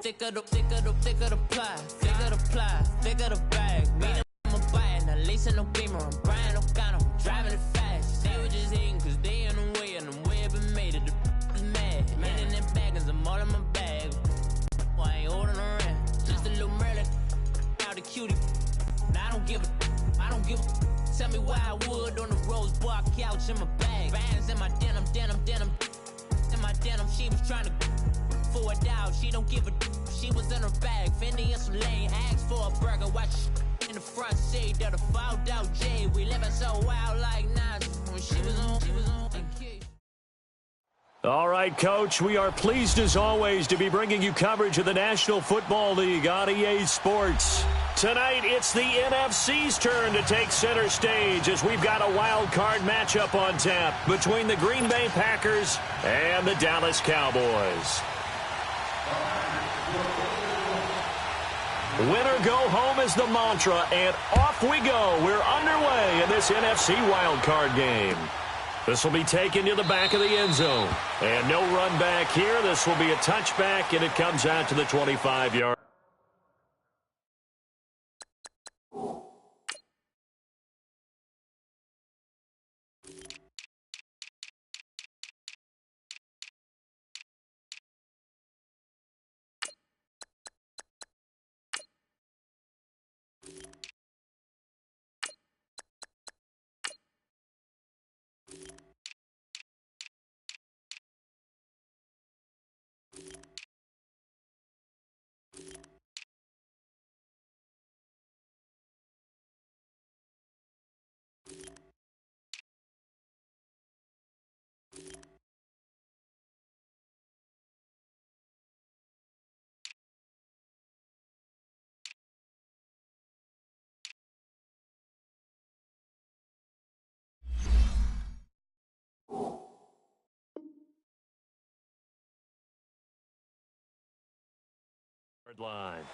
thicker the pie, thicker the bag. Mean I'm a buy it, now lacing no beamer, I'm Brian O'Connor, I'm driving it fast. They were just hating cause they in the way, and the way I've been made it, the is mad. Man in them baggins, I'm all in my bag. Well, I ain't holding around, just a little Merlin, out the cutie. Now I don't give a. Tell me why I would on the rose bar couch in my bag. Bands in my denim. In my denim, she was trying to for it out. She don't give a. She was in her bag. Fendi and some lane. Asked for a burger. Watch in the front seat of the fouled out J. We living so wild like Nas. When she was on. All right, Coach, we are pleased as always to be bringing you coverage of the National Football League on EA Sports. Tonight, it's the NFC's turn to take center stage as we've got a wild card matchup on tap between the Green Bay Packers and the Dallas Cowboys. Winner go home is the mantra, and off we go. We're underway in this NFC wild card game. This will be taken to the back of the end zone. And no run back here. This will be a touchback, and it comes out to the 25-yard. Line.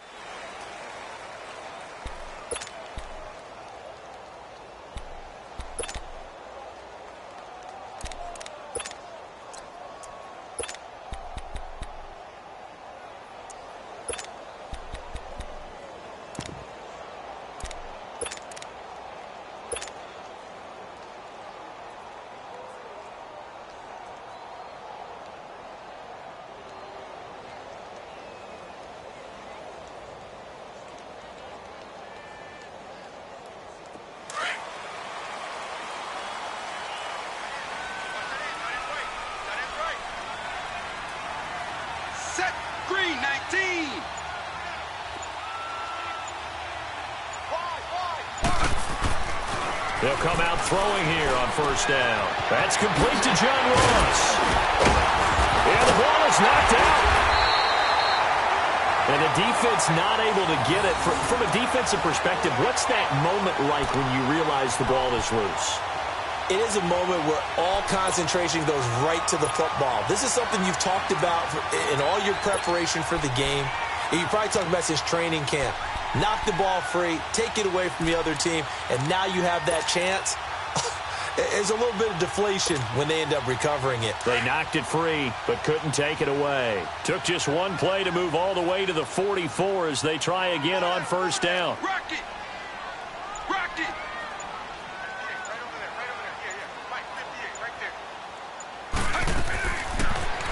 They'll come out throwing here on first down. That's complete to John Ross. And the ball is knocked out. And the defense not able to get it. From a defensive perspective, what's that moment like when you realize the ball is loose? It is a moment where all concentration goes right to the football. This is something you've talked about in all your preparation for the game. And you probably talked about since training camp. Knock the ball free, take it away from the other team, and now you have that chance. There's a little bit of deflation when they end up recovering it. They knocked it free, but couldn't take it away. Took just one play to move all the way to the 44 as they try again on first down. Rock it! Rock it!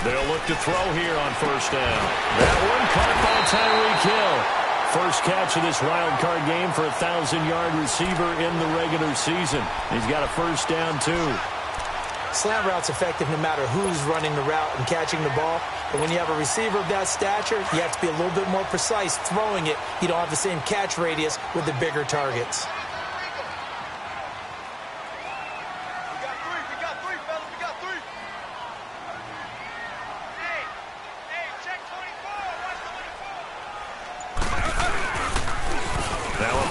They'll look to throw here on first down. That one caught by Tyreek Hill. First catch of this wild card game for a 1,000-yard receiver in the regular season. He's got a first down, too. Slant route's effective no matter who's running the route and catching the ball. But when you have a receiver of that stature, you have to be a little bit more precise throwing it. You don't have the same catch radius with the bigger targets.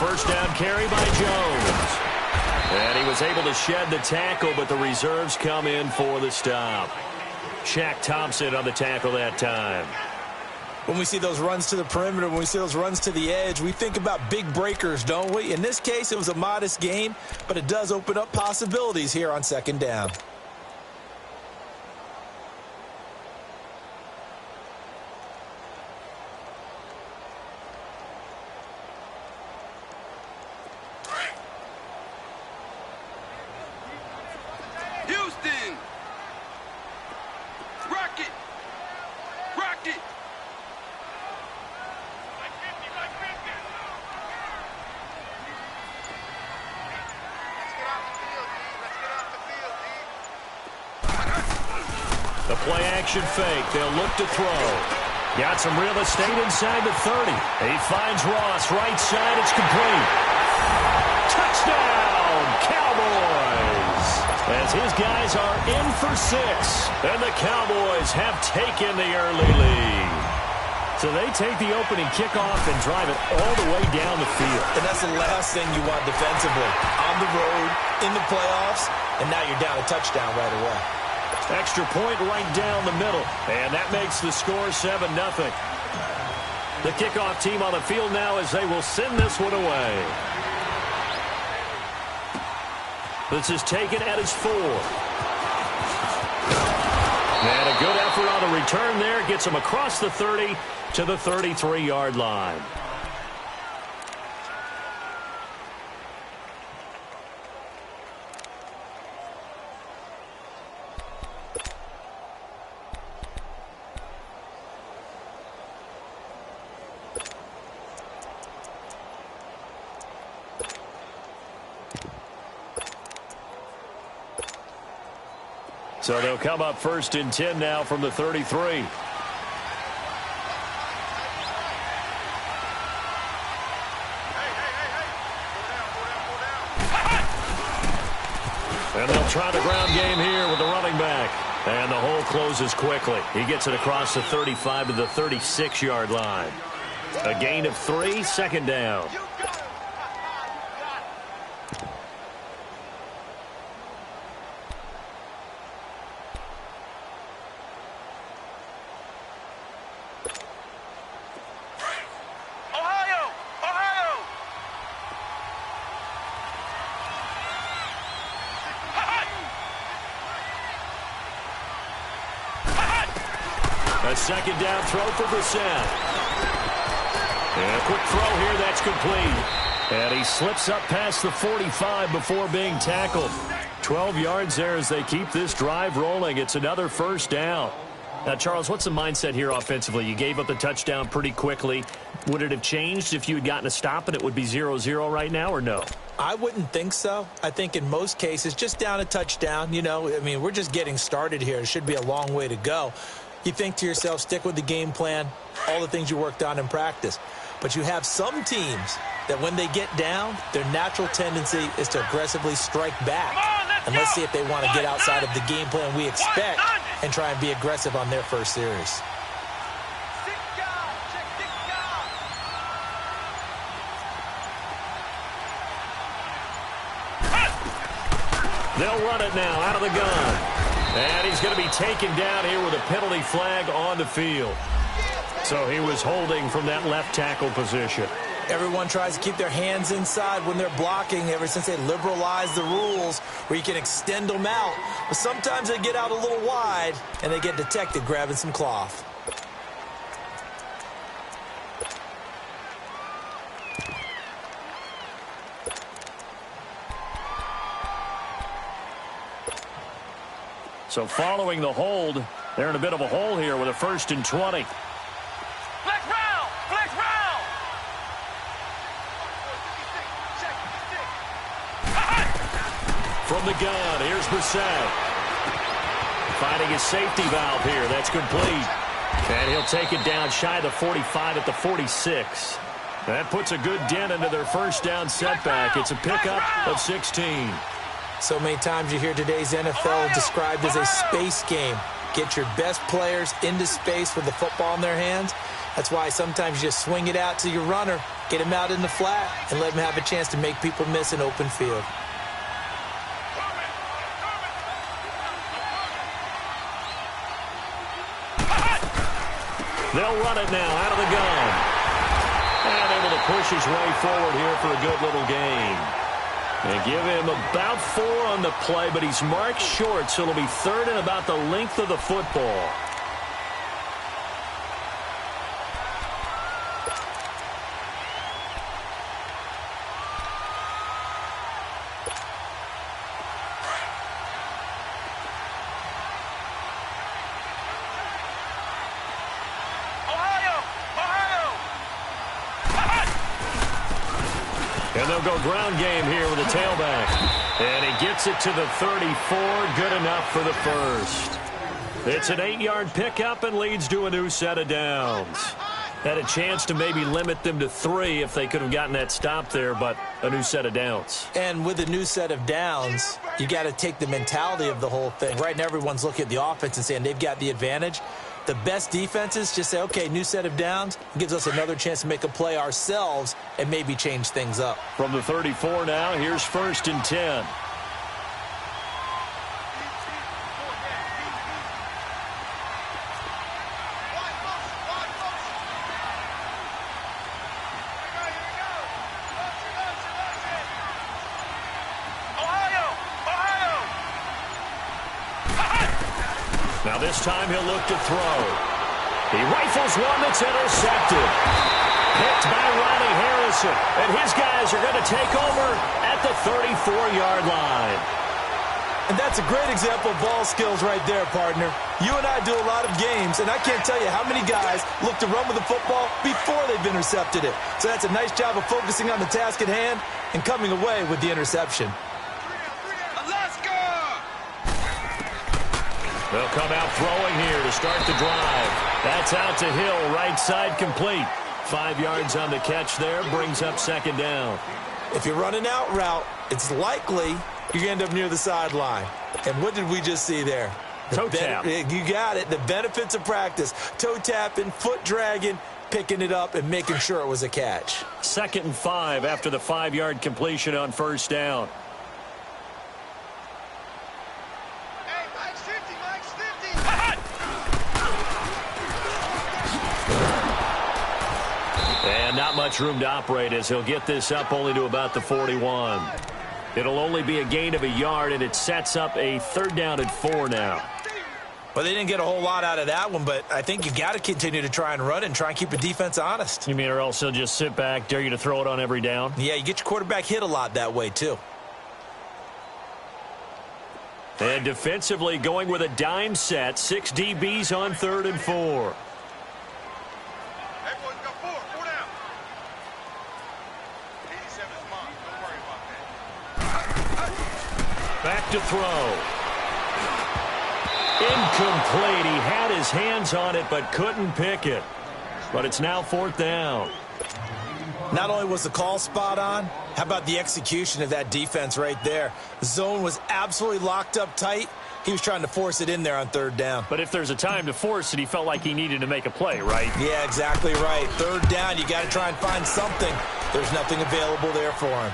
First down carry by Jones. And he was able to shed the tackle, but the reserves come in for the stop. Shaq Thompson on the tackle that time. When we see those runs to the perimeter, when we see those runs to the edge, we think about big breakers, don't we? In this case, it was a modest gain, but it does open up possibilities here on second down. The play-action fake. They'll look to throw. Got some real estate inside the 30. He finds Ross, right side. It's complete. Touchdown, Cowboys! As his guys are in for 6. And the Cowboys have taken the early lead. So they take the opening kickoff and drive it all the way down the field. And that's the last thing you want defensively. On the road, in the playoffs, and now you're down a touchdown right away. Extra point right down the middle. And that makes the score 7-0. The kickoff team on the field now as they will send this one away. This is taken at his 4. And a good effort on the return there. Gets him across the 30 to the 33-yard line. So they'll come up 1st and 10 now from the 33. And they'll try the ground game here with the running back. And the hole closes quickly. He gets it across the 35 to the 36-yard line. A gain of 3, 2nd down. A 2nd down throw for Brissett. And a quick throw here, that's complete. And he slips up past the 45 before being tackled. 12 yards there as they keep this drive rolling. It's another 1st down. Now, Charles, what's the mindset here offensively? You gave up the touchdown pretty quickly. Would it have changed if you had gotten a stop and it would be 0-0 right now, or no? I wouldn't think so. I think in most cases, just down a touchdown, we're just getting started here. It should be a long way to go. You think to yourself, stick with the game plan, all the things you worked on in practice. But you have some teams that when they get down, their natural tendency is to aggressively strike back. And let's see if they want to get outside of the game plan we expect and try and be aggressive on their first series. They'll run it now out of the gun. And he's going to be taken down here with a penalty flag on the field. So he was holding from that left tackle position. Everyone tries to keep their hands inside when they're blocking ever since they liberalized the rules where you can extend them out. But sometimes they get out a little wide and they get detected grabbing some cloth. So following the hold, they're in a bit of a hole here with a 1st and 20. Flex round! Flex round! From the gun, here's Brissett. Finding his safety valve here. That's complete. And he'll take it down shy of the 45 at the 46. That puts a good dent into their 1st down setback. It's a pickup of 16. So many times you hear today's NFL described as a space game. Get your best players into space with the football in their hands. That's why sometimes you just swing it out to your runner, get him out in the flat, and let him have a chance to make people miss an open field. They'll run it now out of the gun. And able to push his way forward here for a good little gain. And give him about 4 on the play, but he's marked short, so it'll be 3rd and about the length of the football. And they'll go ground game here with a tailback. And he gets it to the 34. Good enough for the 1st. It's an 8-yard pickup and leads to a new set of downs. Had a chance to maybe limit them to 3 if they could have gotten that stop there, but a new set of downs. And with a new set of downs, you got to take the mentality of the whole thing. Right now, everyone's looking at the offense and saying they've got the advantage. The best defenses just say, okay, new set of downs. It gives us another chance to make a play ourselves and maybe change things up. From the 34 now, here's 1st and 10. Now this time he'll look to throw. He rifles one that's intercepted. Picked by Ronnie Harrison. And his guys are going to take over at the 34-yard line. And that's a great example of ball skills right there, partner. You and I do a lot of games, and I can't tell you how many guys look to run with the football before they've intercepted it. So that's a nice job of focusing on the task at hand and coming away with the interception. They'll come out throwing here to start the drive. That's out to Hill, right side complete. 5 yards on the catch there, brings up 2nd down. If you're running out route, it's likely you're going to end up near the sideline. And what did we just see there? Toe tap. You got it. The benefits of practice. Toe tapping, foot dragging, picking it up, and making sure it was a catch. 2nd and 5 after the 5-yard completion on 1st down. And not much room to operate as he'll get this up only to about the 41. It'll only be a gain of a yard, and it sets up a 3rd down and 4 now. Well, they didn't get a whole lot out of that one, but I think you got to continue to try and run and try and keep the defense honest. You mean or else he'll just sit back, dare you to throw it on every down? Yeah, you get your quarterback hit a lot that way, too. And defensively going with a dime set, 6 DBs on 3rd and 4. Back to throw. Incomplete. He had his hands on it but couldn't pick it. But it's now 4th down. Not only was the call spot on, how about the execution of that defense right there? The zone was absolutely locked up tight. He was trying to force it in there on 3rd down. But if there's a time to force it, he felt like he needed to make a play, right? Yeah, exactly right. 3rd down, you got to try and find something. There's nothing available there for him.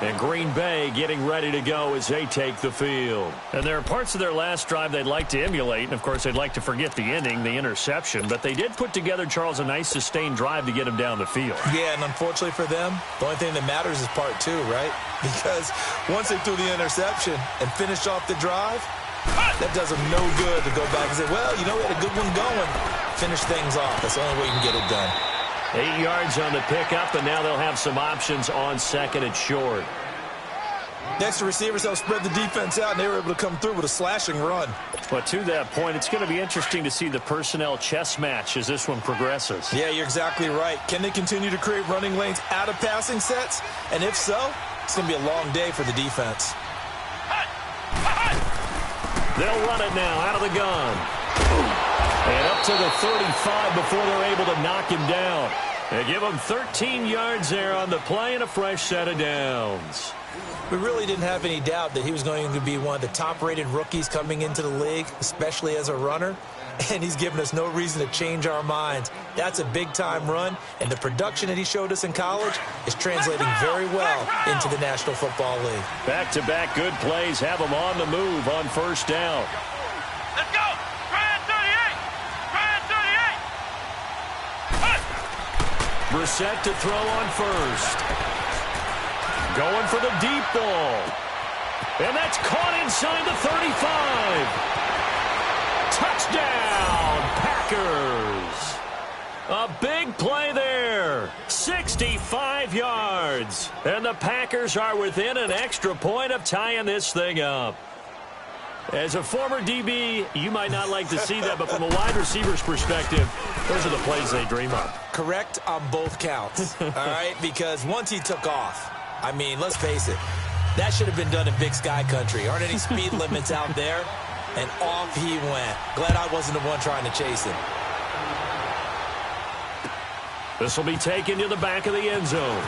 And Green Bay getting ready to go as they take the field. And there are parts of their last drive they'd like to emulate. And, of course, they'd like to forget the inning, the interception. But they did put together, Charles, a nice sustained drive to get him down the field. Yeah, and unfortunately for them, the only thing that matters is part 2, right? Because once they threw the interception and finished off the drive, that does them no good to go back and say, well, you know, we had a good one going. Finish things off. That's the only way you can get it done. 8 yards on the pickup, and now they'll have some options on 2nd and short. Next, the receivers helped spread the defense out, and they were able to come through with a slashing run. But to that point, it's going to be interesting to see the personnel chess match as this one progresses. Yeah, you're exactly right. Can they continue to create running lanes out of passing sets? And if so, it's going to be a long day for the defense. They'll run it now out of the gun. And up to the 35 before they're able to knock him down. They give him 13 yards there on the play and a fresh set of downs. We really didn't have any doubt that he was going to be one of the top-rated rookies coming into the league, especially as a runner. And he's given us no reason to change our minds. That's a big-time run, and the production that he showed us in college is translating very well into the National Football League. Back-to-back good plays have him on the move on 1st down. Let's go! Brand 38! Brand 38! Brissett to throw on 1st. Going for the deep ball. And that's caught inside the 35. Touchdown, Packers. A big play there. 65 yards. And the Packers are within an extra point of tying this thing up. As a former DB, you might not like to see that, but from a wide receiver's perspective, those are the plays they dream of. Correct on both counts, all right? Because once he took off, I mean, let's face it, That should have been done in Big Sky Country. Aren't any speed limits out there? And off he went. Glad I wasn't the one trying to chase him. This will be taken to the back of the end zone.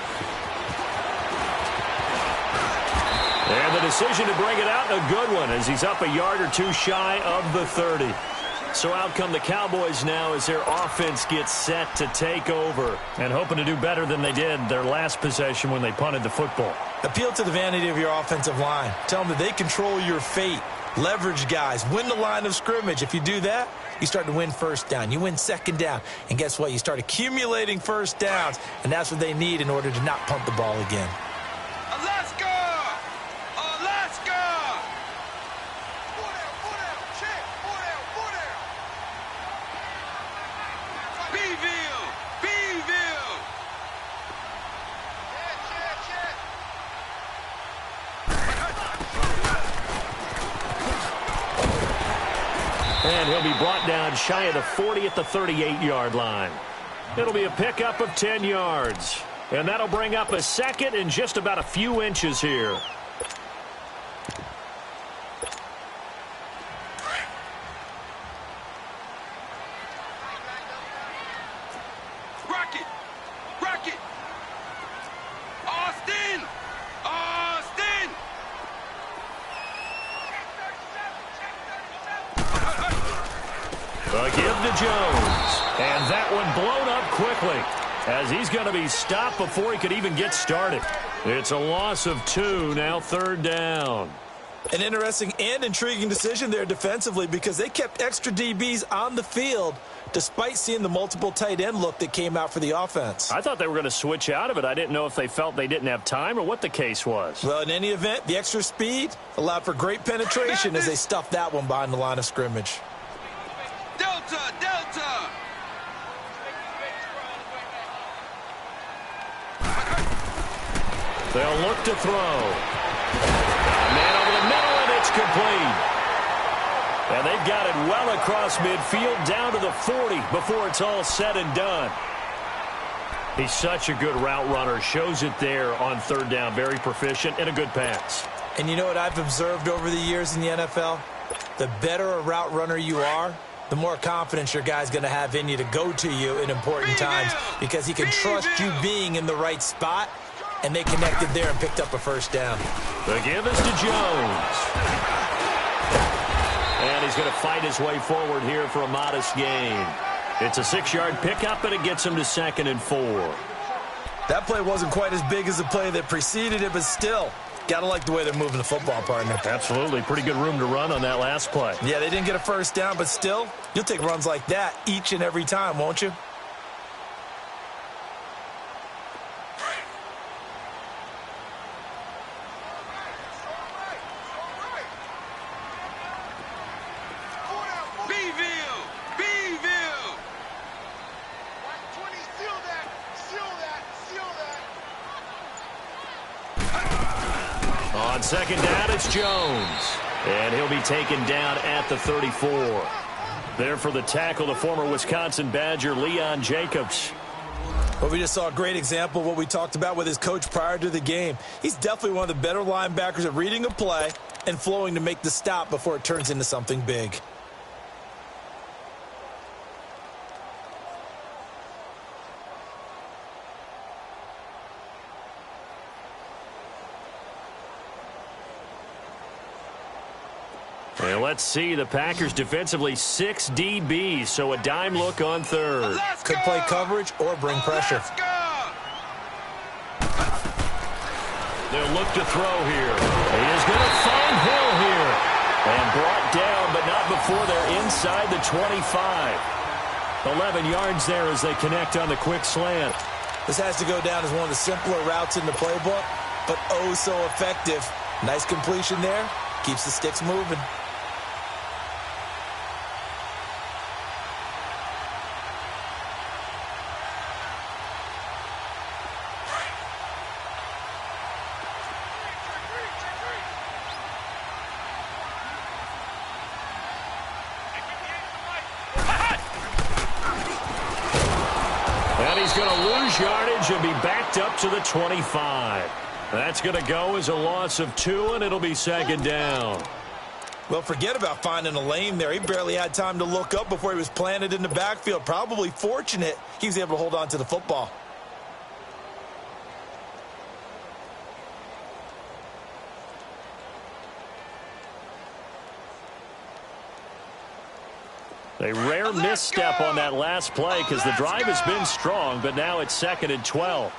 And the decision to bring it out, a good one, as he's up a yard or two shy of the 30. So out come the Cowboys now as their offense gets set to take over and hoping to do better than they did their last possession when they punted the football. Appeal to the vanity of your offensive line. Tell them that they control your fate. Leverage guys. Win the line of scrimmage. If you do that, you start to win first down. You win second down. And guess what? You start accumulating first downs, and that's what they need in order to not punt the ball again. Alaska! Alaska! Beeville! Beeville! And he'll be brought down shy of the 40 at the 38-yard line. It'll be a pickup of 10 yards. And that'll bring up a second and just about a few inches here. Rocket! Rocket! Austin! Austin! A give to Jones. And that one blown up quickly as he's going to be stopped before he could even get started. It's a loss of 2, now third down. An interesting and intriguing decision there defensively because they kept extra DBs on the field despite seeing the multiple tight end look that came out for the offense. I thought they were going to switch out of it. I didn't know if they felt they didn't have time or what the case was. Well, in any event, the extra speed allowed for great penetration as they stuffed that one behind the line of scrimmage. Delta! Delta! They'll look to throw. A man over the middle, and it's complete. And they've got it well across midfield, down to the 40 before it's all said and done. He's such a good route runner. Shows it there on third down. Very proficient and a good pass. And you know what I've observed over the years in the NFL? The better a route runner you are, the more confidence your guy's going to have in you to go to you in important times because he can trust you being in the right spot, and they connected there and picked up a first down. The give is to Jones. And he's going to fight his way forward here for a modest gain. It's a 6-yard pickup, and it gets him to 2nd and 4. That play wasn't quite as big as the play that preceded it, but still, got to like the way they're moving the football, partner. Absolutely. Pretty good room to run on that last play. Yeah, they didn't get a first down, but still, you'll take runs like that each and every time, won't you? On second down, it's Jones. And he'll be taken down at the 34. There for the tackle, the former Wisconsin Badger, Leon Jacobs. Well, we just saw a great example of what we talked about with his coach prior to the game. He's definitely one of the better linebackers at reading a play and flowing to make the stop before it turns into something big. And let's see, the Packers defensively 6 DBs, so a dime look on third. Could play coverage or bring pressure. They'll look to throw here. He is going to find Hill here. And brought down, but not before they're inside the 25. 11 yards there as they connect on the quick slant. This has to go down as one of the simpler routes in the playbook, but oh so effective. Nice completion there. Keeps the sticks moving. And he's going to lose yardage and be backed up to the 25. That's going to go as a loss of 2, and it'll be second down. Well, forget about finding a lane there. He barely had time to look up before he was planted in the backfield. Probably fortunate he was able to hold on to the football. A rare misstep on that last play because the drive has been strong, but now it's 2nd and 12.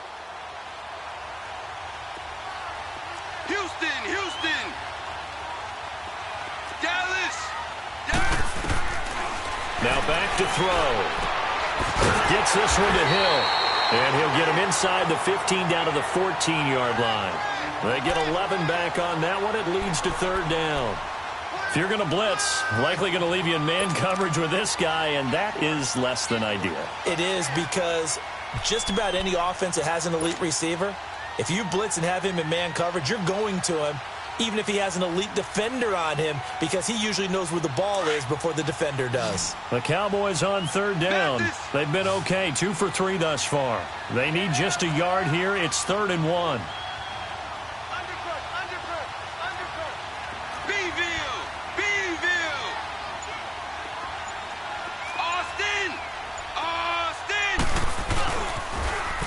Houston. Dallas. Now back to throw. Gets this one to Hill. And he'll get him inside the 15 down to the 14-yard line. They get 11 back on that one. It leads to 3rd down. If you're going to blitz, likely going to leave you in man coverage with this guy, and that is less than ideal. It is, because just about any offense that has an elite receiver, if you blitz and have him in man coverage, you're going to him, even if he has an elite defender on him, because he usually knows where the ball is before the defender does. The Cowboys on 3rd down. They've been okay, 2 for 3 thus far. They need just a yard here. It's 3rd and 1.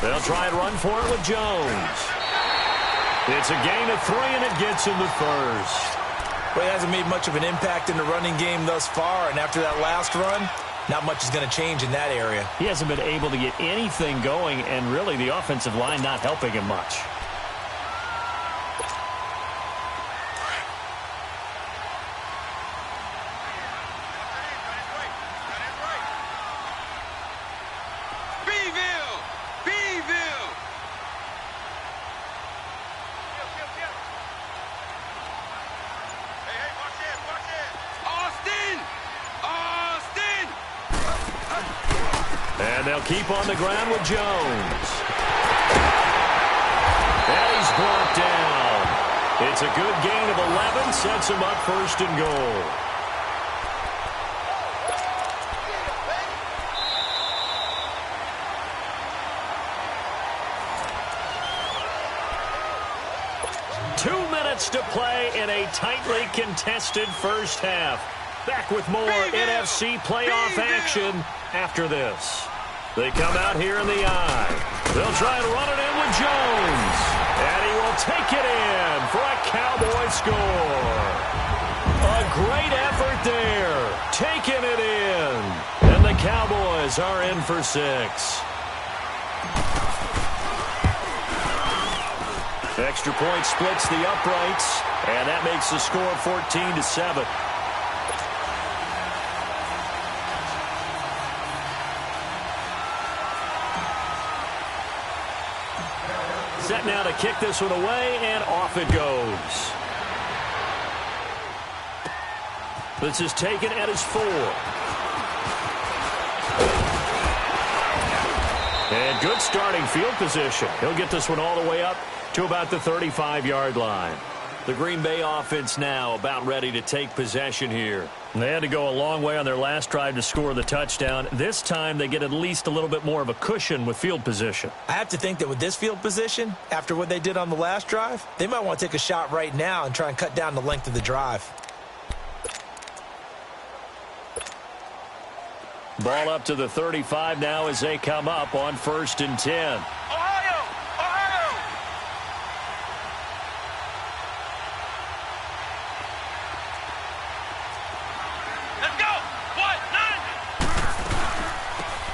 They'll try and run for it with Jones. It's a gain of 3, and it gets him the first. Well, he hasn't made much of an impact in the running game thus far, and after that last run, not much is going to change in that area. He hasn't been able to get anything going, and really the offensive line not helping him much. They'll keep on the ground with Jones. And he's brought down. It's a good gain of 11, sets him up 1st and goal. Two minutes to play in a tightly contested first half. Back with more NFC playoff action after this. They come out here in the eye. They'll try and run it in with Jones. And he will take it in for a Cowboy score. A great effort there. Taking it in. And the Cowboys are in for 6. Extra point splits the uprights. And that makes the score 14-7. Set now to kick this one away, and off it goes. This is taken at his 4. And good starting field position. He'll get this one all the way up to about the 35-yard line. The Green Bay offense now about ready to take possession here. They had to go a long way on their last drive to score the touchdown. This time they get at least a little bit more of a cushion with field position. I have to think that with this field position, after what they did on the last drive, they might want to take a shot right now and try and cut down the length of the drive. Ball up to the 35 now as they come up on 1st and 10.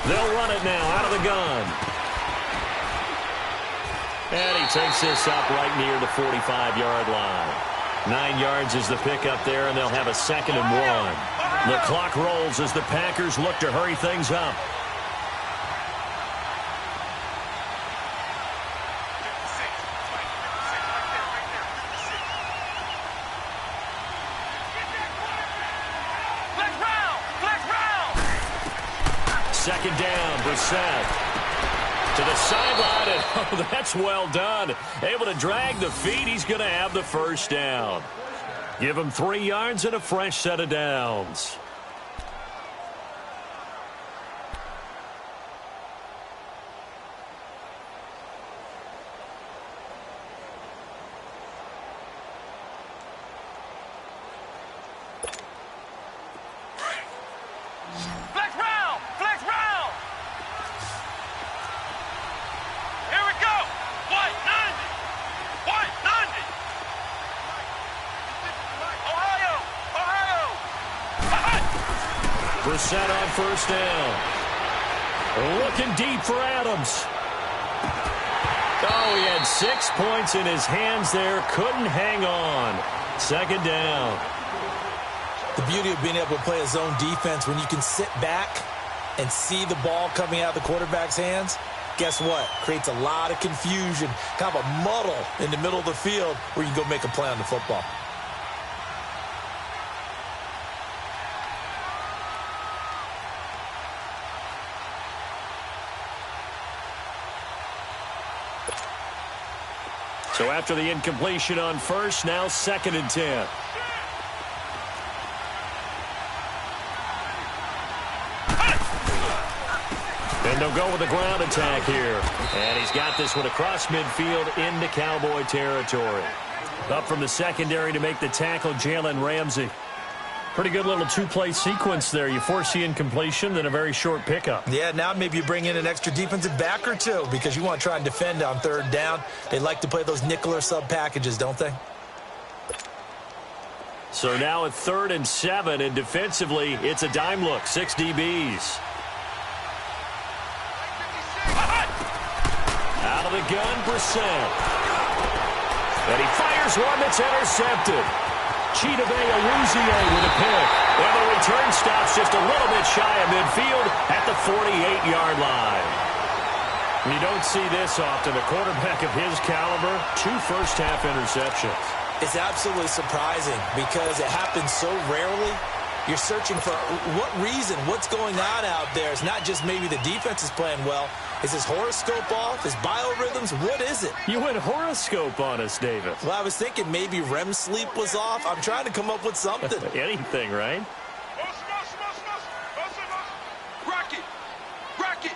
They'll run it now out of the gun. And he takes this up right near the 45-yard line. 9 yards is the pickup there, and they'll have a 2nd and 1. The clock rolls as the Packers look to hurry things up. Second down, Brissett to the sideline, and oh, that's well done. Able to drag the feet. He's going to have the first down. Give him 3 yards and a fresh set of downs. set on first down. Looking deep for Adams. Oh, he had 6 points in his hands there. Couldn't hang on. Second down. The beauty of being able to play a zone defense when you can sit back and see the ball coming out of the quarterback's hands, guess what? Creates a lot of confusion, kind of a muddle in the middle of the field where you can go make a play on the football. So after the incompletion on first, now 2nd and 10. And they'll go with a ground attack here. And he's got this one across midfield into Cowboy territory. Up from the secondary to make the tackle, Jalen Ramsey. Pretty good little two-play sequence there. You force the incompletion, then a very short pickup. Yeah, now maybe you bring in an extra defensive back or two because you want to try and defend on 3rd down. They like to play those nickel or sub packages, don't they? So now at 3rd and 7, and defensively, it's a dime look, 6 DBs. Out of the gun, Brissett. And he fires one that's intercepted. Chidobe Awuzie with a pick. And the return stops just a little bit shy of midfield at the 48-yard line. You don't see this often. A quarterback of his caliber, 2 first-half interceptions. It's absolutely surprising because it happens so rarely. You're searching for what reason, what's going on out there. It's not just maybe the defense is playing well. Is his horoscope off? His biorhythms? What is it? You went horoscope on us, David. Well, I was thinking maybe REM sleep was off. I'm trying to come up with something. Anything, right? Rocket! Rocket!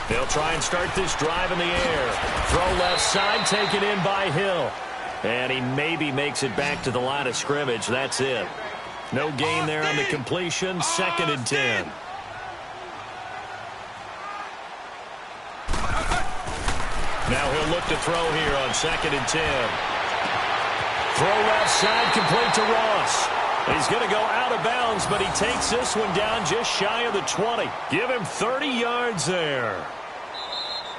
They'll try and start this drive in the air. Throw left side, taken in by Hill. And he maybe makes it back to the line of scrimmage. That's it. No gain there on the completion. 2nd and 10. Now he'll look to throw here on 2nd and 10. Throw left side, complete to Ross. He's going to go out of bounds, but he takes this one down just shy of the 20. Give him 30 yards there.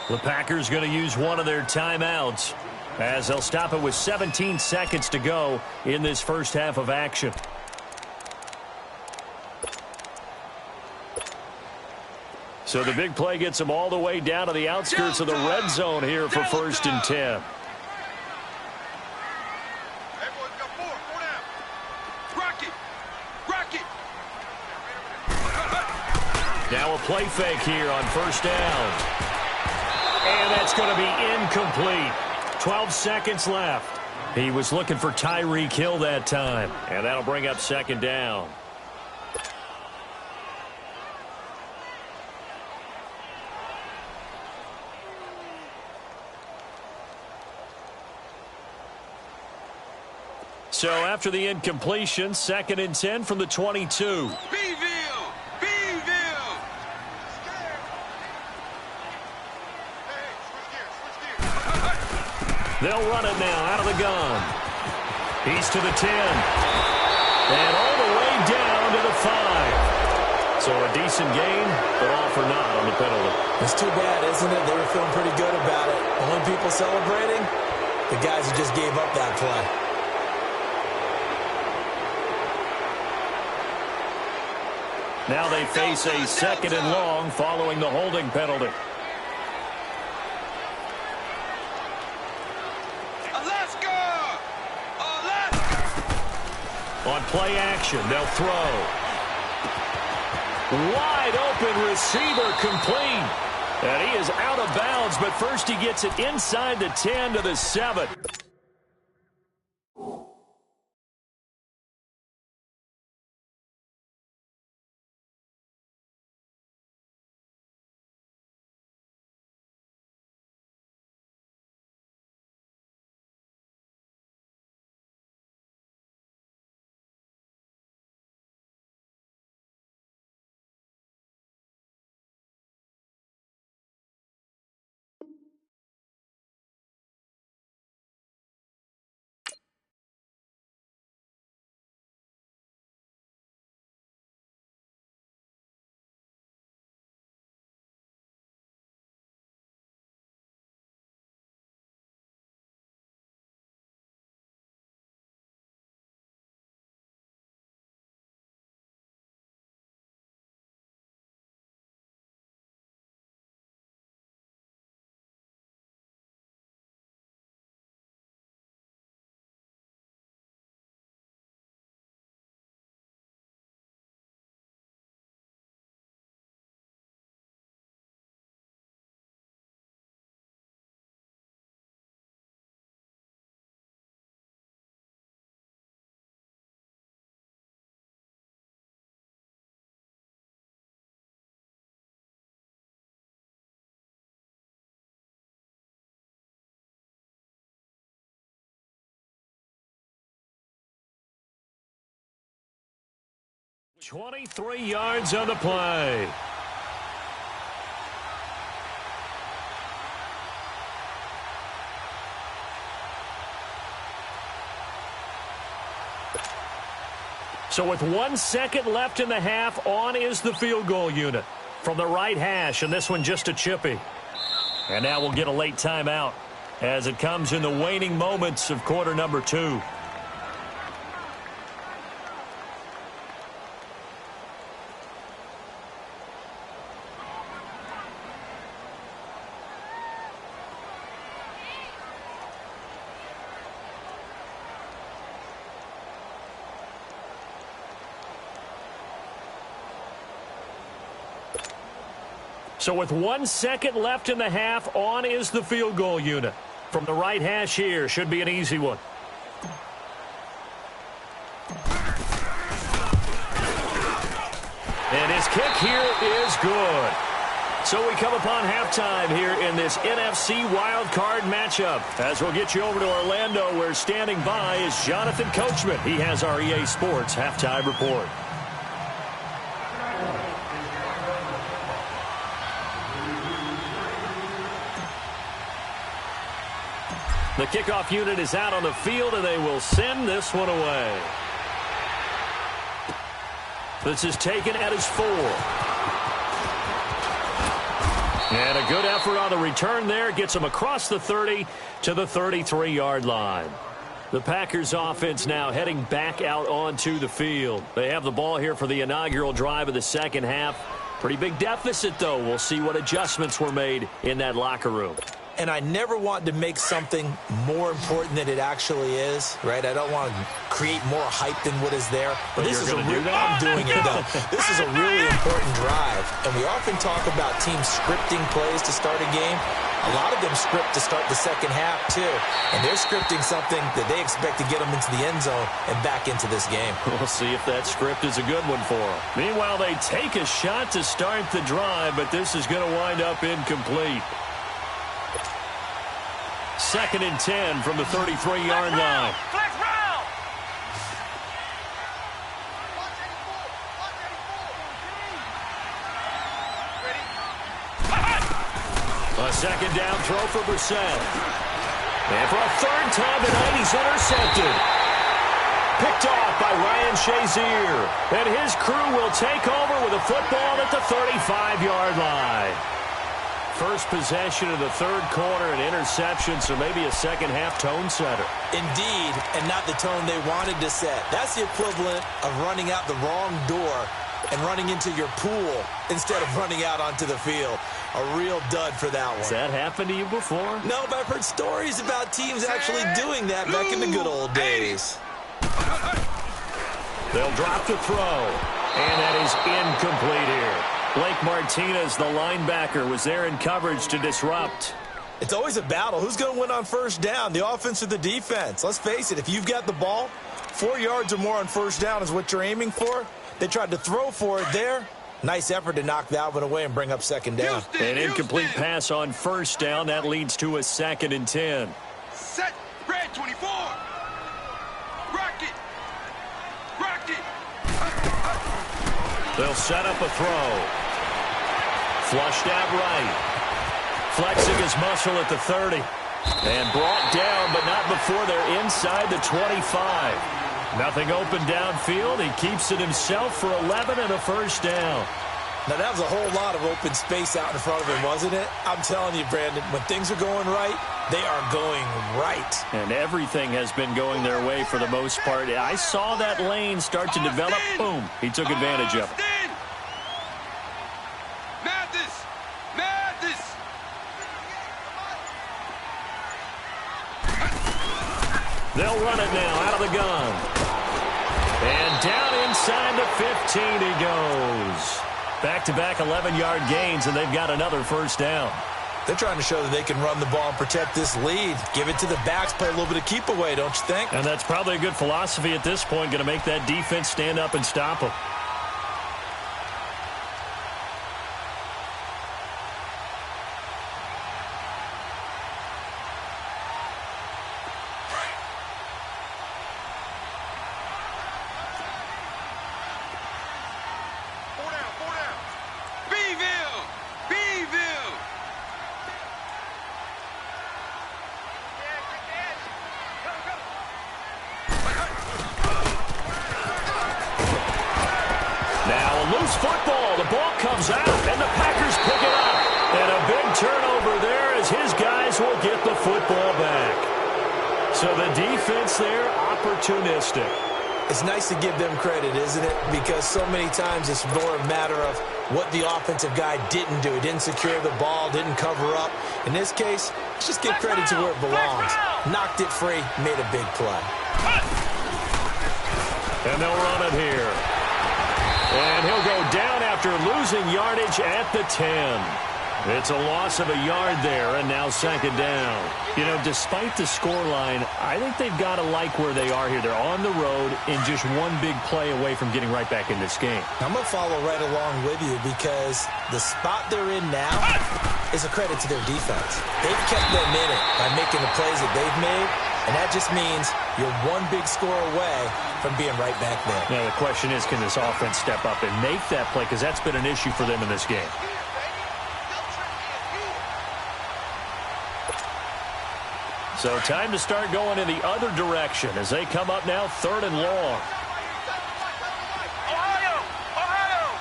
The Packers going to use one of their timeouts as they'll stop it with 17 seconds to go in this first half of action. So the big play gets them all the way down to the outskirts of the red zone here for 1st and 10. Rocket! Rocket! Now a play fake here on 1st down. And that's going to be incomplete. 12 seconds left. He was looking for Tyreek Hill that time. And that'll bring up 2nd down. So after the incompletion, 2nd and 10 from the 22. Beeville! Beeville! They'll run it now out of the gun. He's to the 10. And all the way down to the 5. So a decent game, but all for naught on the penalty. It's too bad, isn't it? They were feeling pretty good about it. Only people celebrating, the guys who just gave up that play. Now they face a 2nd and long following the holding penalty. Alaska! Alaska! On play action, they'll throw. Wide open receiver complete. And he is out of bounds, but first he gets it inside the 10 to the 7. 23 yards on the play. So with 1 second left in the half, on is the field goal unit from the right hash, and this one just a chippy. And now we'll get a late timeout as it comes in the waning moments of quarter number 2. So with 1 second left in the half, on is the field goal unit. From the right hash here, should be an easy one. And his kick here is good. So we come upon halftime here in this NFC wildcard matchup. As we'll get you over to Orlando, where standing by is Jonathan Coachman. He has our EA Sports halftime report. The kickoff unit is out on the field, and they will send this one away. This is taken at his 4. And a good effort on the return there. Gets him across the 30 to the 33-yard line. The Packers offense now heading back out onto the field. They have the ball here for the inaugural drive of the second half. Pretty big deficit, though. We'll see what adjustments were made in that locker room. And I never want to make something more important than it actually is, right? I don't want to create more hype than what is there. But this is I'm doing it, though. This is a really important drive. And we often talk about teams scripting plays to start a game. A lot of them script to start the second half, too. And they're scripting something that they expect to get them into the end zone and back into this game. We'll see if that script is a good one for them. Meanwhile, they take a shot to start the drive, but this is going to wind up incomplete. 2nd and 10 from the 33-yard line. A second down throw for Brissett. And for a third time tonight, he's intercepted. Picked off by Ryan Shazier. And his crew will take over with a football at the 35-yard line. First possession of the third quarter, an interception, so maybe a second-half tone setter. Indeed, and not the tone they wanted to set. That's the equivalent of running out the wrong door and running into your pool instead of running out onto the field. A real dud for that one. Has that happened to you before? No, but I've heard stories about teams actually doing that back in the good old days. They'll drop the throw, and that is incomplete here. Blake Martinez, the linebacker, was there in coverage to disrupt. It's always a battle. Who's going to win on first down, the offense or the defense? Let's face it, if you've got the ball, 4 yards or more on first down is what you're aiming for. They tried to throw for it there. Nice effort to knock that one away and bring up second down. An incomplete pass on first down. That leads to a 2nd and 10. Set. Red 24. Rocket. Rocket. They'll set up a throw. Flushed out right. Flexing his muscle at the 30. And brought down, but not before they're inside the 25. Nothing open downfield. He keeps it himself for 11 and a first down. Now, that was a whole lot of open space out in front of him, wasn't it? I'm telling you, Brandon, when things are going right, they are going right. And everything has been going their way for the most part. I saw that lane start to develop. Boom. He took advantage of it. They'll run it now out of the gun. And down inside the 15 he goes. Back-to-back 11-yard gains, and they've got another first down. They're trying to show that they can run the ball and protect this lead. Give it to the backs, play a little bit of keep away, don't you think? And that's probably a good philosophy at this point, going to make that defense stand up and stop them. turnover there as his guys will get the football back. So the defense there, opportunistic. It's nice to give them credit, isn't it? Because so many times it's more a matter of what the offensive guy didn't do. He didn't secure the ball, didn't cover up. In this case, let's just give credit to where it belongs. Knocked it free, made a big play. And they'll run it here. And he'll go down after losing yardage at the 10. It's a loss of a yard there, and now second down. You know, despite the scoreline, I think they've got to like where they are here. They're on the road and just one big play away from getting right back in this game. I'm going to follow right along with you because the spot they're in now is a credit to their defense. They've kept them in it by making the plays that they've made, and that just means you're one big score away from being right back there. Now, the question is, can this offense step up and make that play? Because that's been an issue for them in this game. So time to start going in the other direction as they come up now 3rd and long. Ohio! Ohio!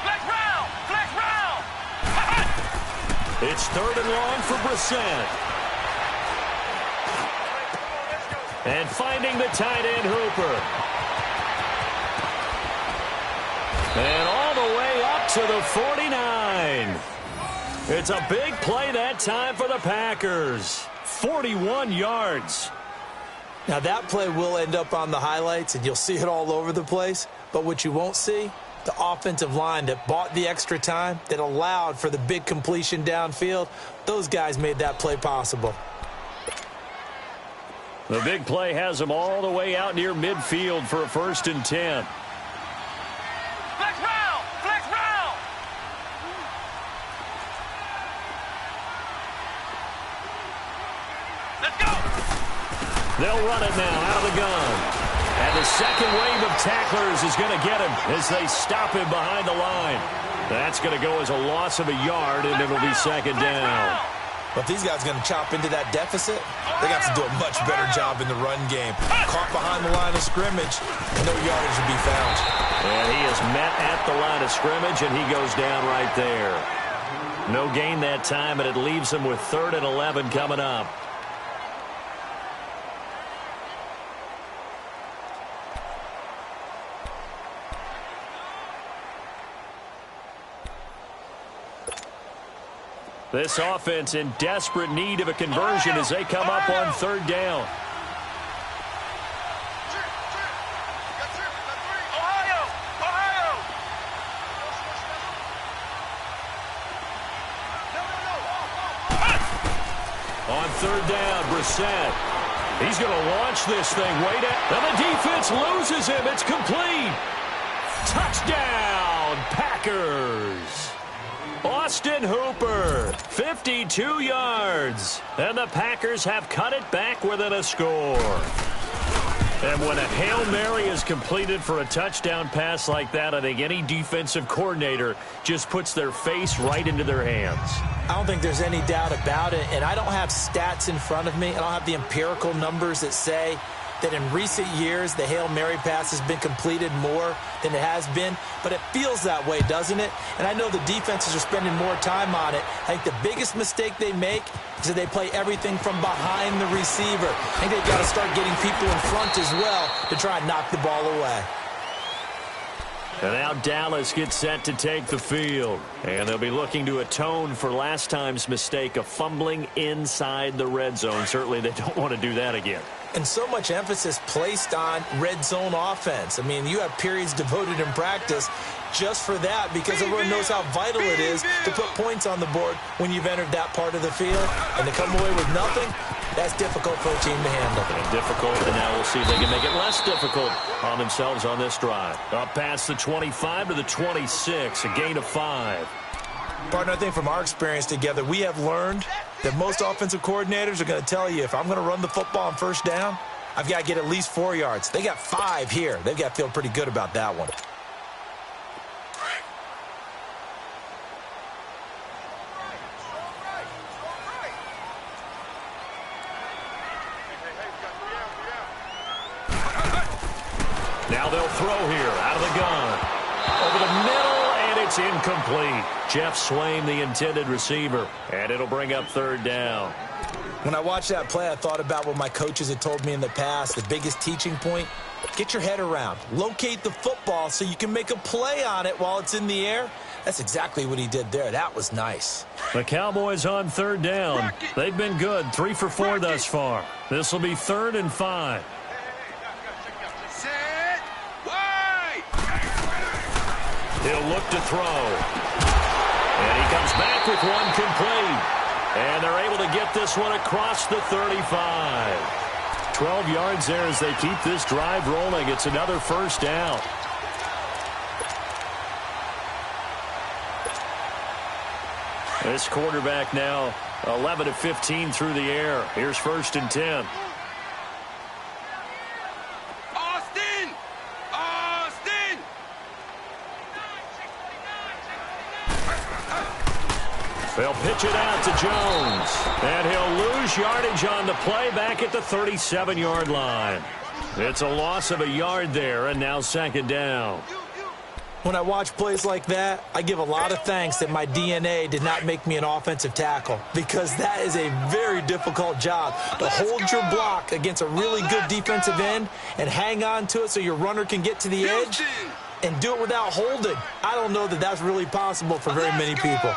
Flex round! Flex round! It's 3rd and long for Brissett. And finding the tight end, Hooper. And all the way up to the 49. It's a big play that time for the Packers. 41 yards. Now, that play will end up on the highlights, and you'll see it all over the place. But what you won't see, the offensive line that bought the extra time, that allowed for the big completion downfield, those guys made that play possible. The big play has them all the way out near midfield for a 1st and 10. Flex round! Flex round! Let's go! They'll run it now out of the gun. And the second wave of tacklers is going to get him as they stop him behind the line. That's going to go as a loss of a yard, and it'll be second down. But if these guys are going to chop into that deficit, they got to do a much better job in the run game. Caught behind the line of scrimmage, no yardage to be found. And he is met at the line of scrimmage, and he goes down right there. No gain that time, and it leaves him with 3rd and 11 coming up. This offense in desperate need of a conversion as they come up on 3rd down. Ohio! Ohio! On 3rd down, Brissett. He's going to launch this thing way down. And the defense loses him. It's complete. Touchdown, Packers. Austin Hooper, 52 yards. And the Packers have cut it back within a score. And when a Hail Mary is completed for a touchdown pass like that, I think any defensive coordinator just puts their face right into their hands. I don't think there's any doubt about it, and I don't have stats in front of me. I don't have the empirical numbers that say that in recent years the Hail Mary pass has been completed more than it has been, but it feels that way, doesn't it? And I know the defenses are spending more time on it. I think the biggest mistake they make is that they play everything from behind the receiver. I think they've got to start getting people in front as well to try and knock the ball away. And now Dallas gets set to take the field. And they'll be looking to atone for last time's mistake of fumbling inside the red zone. Certainly they don't want to do that again. And so much emphasis placed on red zone offense. I mean, you have periods devoted in practice just for that because everyone knows how vital it is to put points on the board when you've entered that part of the field. And to come away with nothing, that's difficult for a team to handle. And difficult, and now we'll see if they can make it less difficult on themselves on this drive. Up past the 25 to the 26, a gain of 5. Partner, I think from our experience together, we have learned that most offensive coordinators are going to tell you, if I'm going to run the football on 1st down, I've got to get at least 4 yards. They got 5 here. They've got to feel pretty good about that one. Now they'll throw here out of the gun. Over the middle, and It's incomplete. Jeff Swain, the intended receiver. And it'll bring up third down. When I watched that play, I thought about what my coaches had told me in the past. The biggest teaching point, get your head around. Locate the football so you can make a play on it while it's in the air. That's exactly what he did there. That was nice. The Cowboys on third down. They've been good, 3 for 4 thus far. This will be 3rd and 5. Set. Wide. He'll look to throw. And he comes back with one complete. And they're able to get this one across the 35. 12 yards there as they keep this drive rolling. It's another first down. This quarterback now 11 of 15 through the air. Here's 1st and 10. Austin. Austin. They'll pitch it out to Jones. And he'll lose yardage on the play back at the 37-yard line. It's a loss of a yard there, and now 2nd down. When I watch plays like that, I give a lot of thanks that my DNA did not make me an offensive tackle, because that is a very difficult job to hold your block against a really good defensive end and hang on to it so your runner can get to the edge and do it without holding. I don't know that that's really possible for very many people.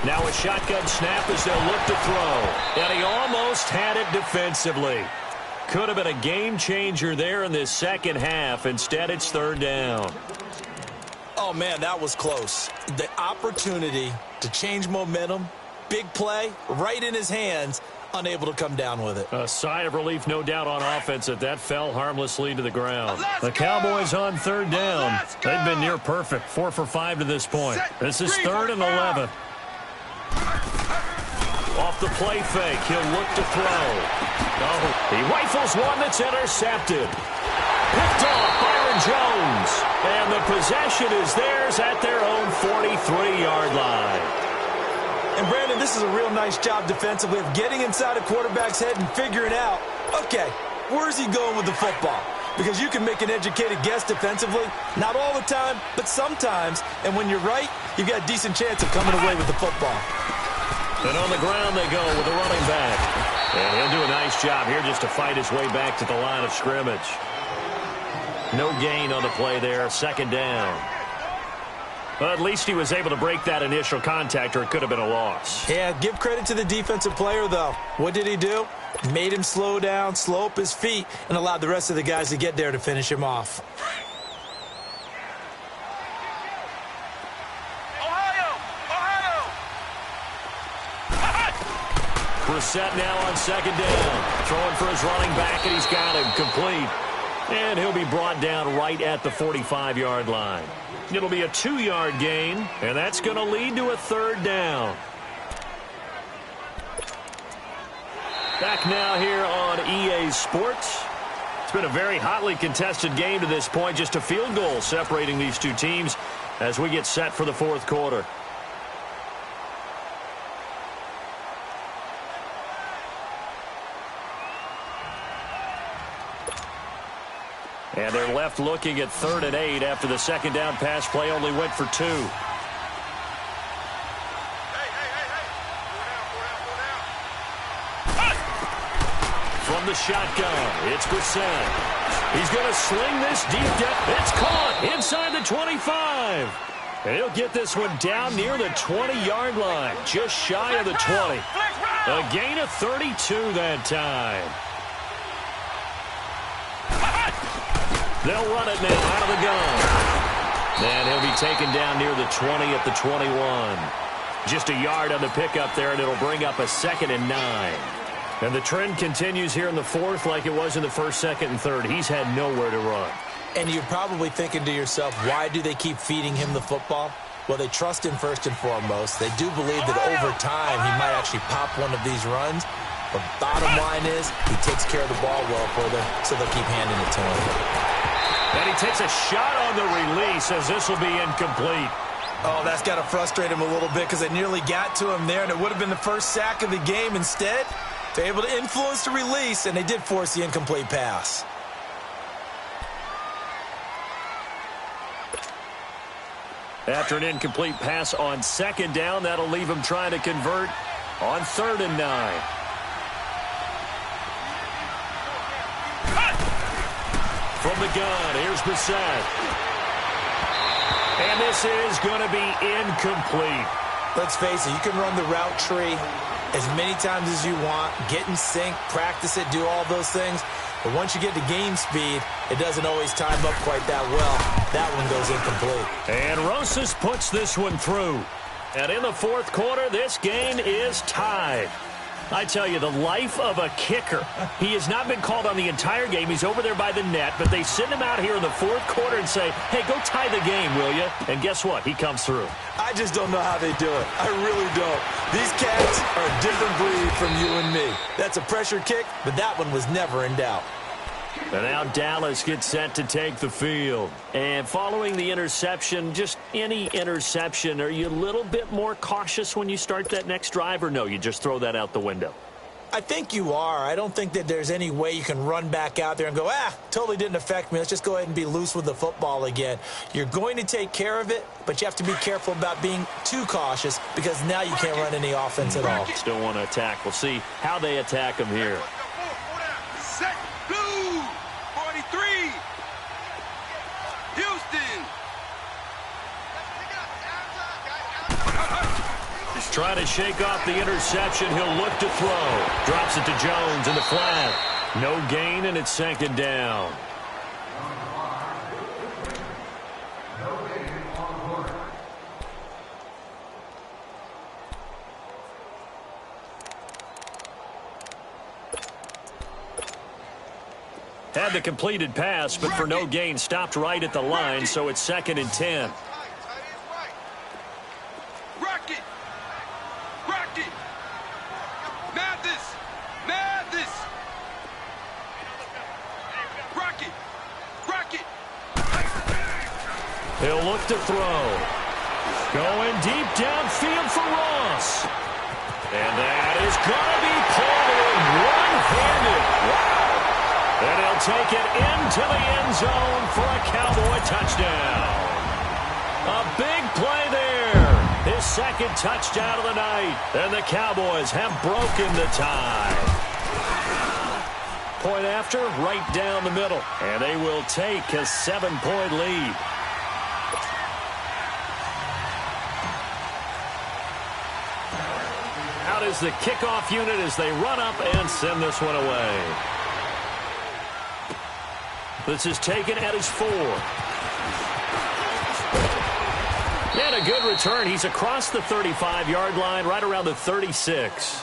Now a shotgun snap as they'll look to throw. And he almost had it defensively. Could have been a game changer there in this second half. Instead, it's 3rd down. Oh, man, that was close. The opportunity to change momentum, big play, right in his hands, unable to come down with it. A sigh of relief, no doubt, on offense that fell harmlessly to the ground. The Cowboys on 3rd down. They've been near perfect, 4 for 5 to this point. This is 3rd and 11. Off the play fake, he'll look to throw. Oh, he rifles one that's intercepted. Picked off Byron Jones. And the possession is theirs at their own 43-yard line. And, Brandon, this is a real nice job defensively of getting inside a quarterback's head and figuring out, okay, where's he going with the football? Because you can make an educated guess defensively, not all the time, but sometimes. And when you're right, you've got a decent chance of coming away with the football. And on the ground they go with the running back. And he'll do a nice job here just to fight his way back to the line of scrimmage. No gain on the play there, 2nd down. Well, at least he was able to break that initial contact, or it could have been a loss. Yeah, give credit to the defensive player, though. What did he do? Made him slow down, slow up his feet, and allowed the rest of the guys to get there to finish him off. Brissett now on 2nd down. Throwing for his running back, and he's got him complete. And he'll be brought down right at the 45-yard line. It'll be a 2-yard gain, and that's going to lead to a 3rd down. Back now here on EA Sports. It's been a very hotly contested game to this point. Just a field goal separating these two teams as we get set for the 4th quarter. And they're left looking at 3rd and 8 after the 2nd down pass play only went for 2. From the shotgun, it's Brissett. He's going to sling this deep down. It's caught inside the 25. And he'll get this one down near the 20-yard line, just shy of the 20. A gain of 32 that time. They'll run it now out of the gun. And he'll be taken down near the 20 at the 21. Just a yard on the pickup there, and it'll bring up a 2nd and 9. And the trend continues here in the 4th like it was in the 1st, 2nd, and 3rd. He's had nowhere to run. And you're probably thinking to yourself, why do they keep feeding him the football? Well, they trust him first and foremost. They do believe that over time he might actually pop one of these runs. But bottom line is he takes care of the ball well for them, so they'll keep handing it to him. And he takes a shot on the release as this will be incomplete. Oh, that's got to frustrate him a little bit because they nearly got to him there, and it would have been the first sack of the game. Instead, they're able to influence the release, and they did force the incomplete pass. After an incomplete pass on second down, that'll leave him trying to convert on 3rd and 9. From the gun, here's Brissett. And this is going to be incomplete. Let's face it, you can run the route tree as many times as you want, get in sync, practice it, do all those things. But once you get to game speed, it doesn't always time up quite that well. That one goes incomplete. And Rosas puts this one through. And in the 4th quarter, this game is tied. I tell you, the life of a kicker. He has not been called on the entire game. He's over there by the net, but they send him out here in the 4th quarter and say, hey, go tie the game, will you? And guess what? He comes through. I just don't know how they do it. I really don't. These cats are a different breed from you and me. That's a pressure kick, but that one was never in doubt. And now Dallas gets set to take the field. And following the interception, just any interception, are you a little bit more cautious when you start that next drive, or no, you just throw that out the window? I think you are. I don't think that there's any way you can run back out there and go, totally didn't affect me. Let's just go ahead and be loose with the football again. You're going to take care of it, but you have to be careful about being too cautious because now you can't run any offense at all. Still want to attack. We'll see how they attack him here. Set, blue, 43, Houston. He's trying to shake off the interception. He'll look to throw. Drops it to Jones in the flat. No gain, and it's 2nd down. Had the completed pass, but for no gain, stopped right at the line, so it's 2nd and 10. Rocket! Rocket! Mathis! Mathis! Rocket! Rocket! He'll look to throw. Going deep downfield for Ross. And that is going to be pulled in one-handed. Wow. And he'll take it into the end zone for a Cowboy touchdown. A big play there. His 2nd touchdown of the night. And the Cowboys have broken the tie. Point after, right down the middle. And they will take a 7-point lead. Out is the kickoff unit as they run up and send this one away. This is taken at his 4. And a good return. He's across the 35-yard line, right around the 36.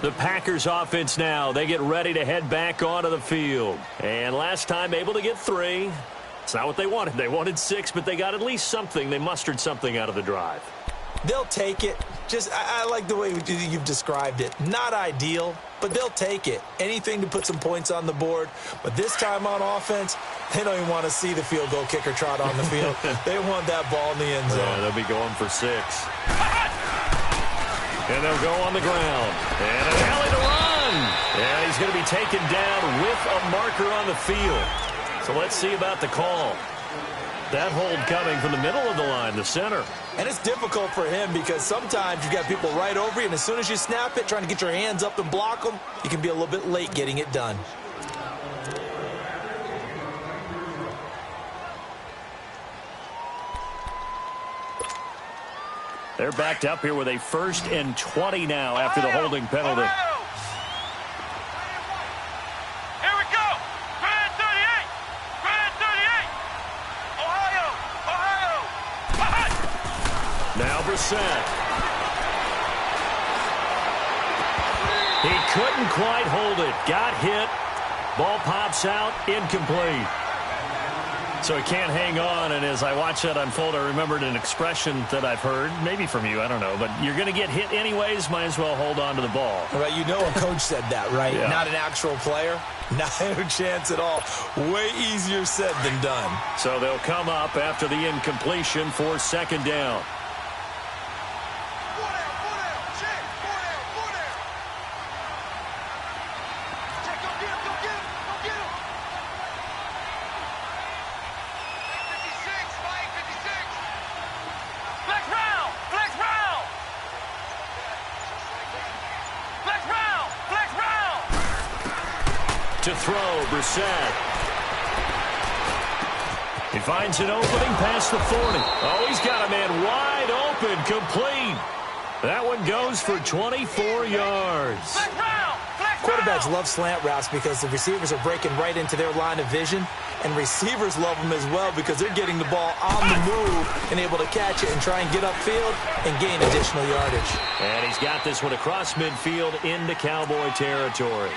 The Packers offense now, they get ready to head back onto the field. And last time able to get 3. It's not what they wanted. They wanted 6, but they got at least something. They mustered something out of the drive. They'll take it. I like the way you've described it. Not ideal, but they'll take it. Anything to put some points on the board. But this time on offense, they don't even want to see the field goal kicker trot on the field. They want that ball in the end zone. Yeah, they'll be going for 6. And they'll go on the ground. And an alley to run. And he's going to be taken down with a marker on the field. So let's see about the call. That hold coming from the middle of the line, the center. And it's difficult for him because sometimes you've got people right over you, and as soon as you snap it, trying to get your hands up and block them, you can be a little bit late getting it done. They're backed up here with a 1st and 20 now after the holding penalty. Here we go! Grand 38! Grand 38! Ohio! Ohio! Now Brissett. He couldn't quite hold it. Got hit. Ball pops out. Incomplete. So he can't hang on, and as I watch that unfold, I remembered an expression that I've heard, maybe from you, I don't know, but you're going to get hit anyways, might as well hold on to the ball. Right, you know a coach said that, right? Yeah. Not an actual player. Not a chance at all. Way easier said than done. So they'll come up after the incompletion for 2nd down. To throw, Brissett. He finds an opening past the 40. Oh, he's got a man wide open, complete. That one goes for 24 yards. Quarterbacks love slant routes because the receivers are breaking right into their line of vision, and receivers love them as well because they're getting the ball on the move and able to catch it and try and get upfield and gain additional yardage. And he's got this one across midfield into Cowboy territory.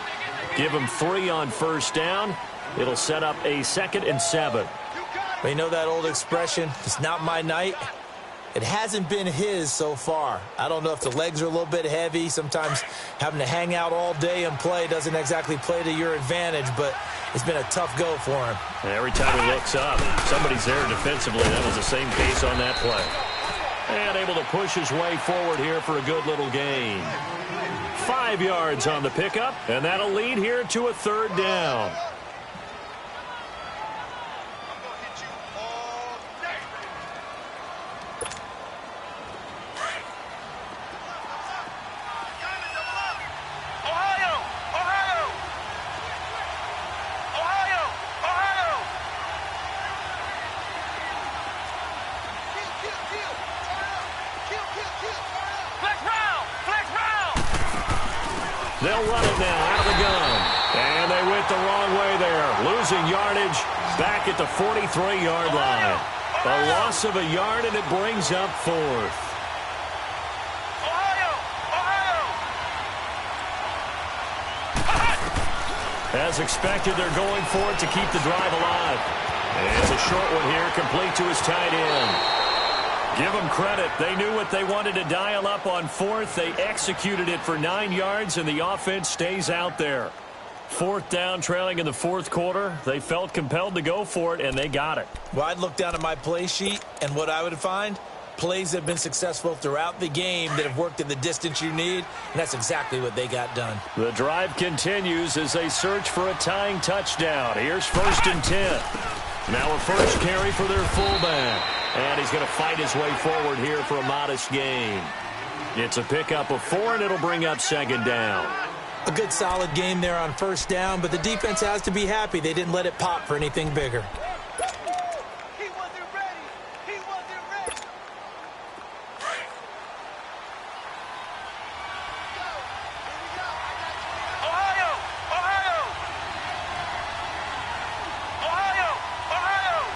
Give him 3 on first down. It'll set up a 2nd and 7. But you know that old expression, it's not my night? It hasn't been his so far. I don't know if the legs are a little bit heavy. Sometimes having to hang out all day and play doesn't exactly play to your advantage, but it's been a tough go for him. And every time he looks up, somebody's there defensively. That was the same case on that play. And able to push his way forward here for a good little gain. 5 yards on the pickup, and that'll lead here to a 3rd down. They'll run it now out of the gun. And they went the wrong way there. Losing yardage back at the 43-yard line. A loss of a yard, and it brings up 4th. As expected, they're going for it to keep the drive alive. And it's a short one here, complete to his tight end. Give them credit. They knew what they wanted to dial up on 4th. They executed it for 9 yards, and the offense stays out there. 4th down, trailing in the 4th quarter. They felt compelled to go for it, and they got it. Well, I'd look down at my play sheet, and what I would find, plays that have been successful throughout the game that have worked in the distance you need, and that's exactly what they got done. The drive continues as they search for a tying touchdown. Here's 1st and 10. Now a first carry for their fullback. And he's going to fight his way forward here for a modest gain. It's a pickup of 4, and it'll bring up 2nd down. A good solid game there on 1st down, but the defense has to be happy they didn't let it pop for anything bigger. He wasn't ready. He wasn't ready. Ohio! Ohio! Ohio! Ohio!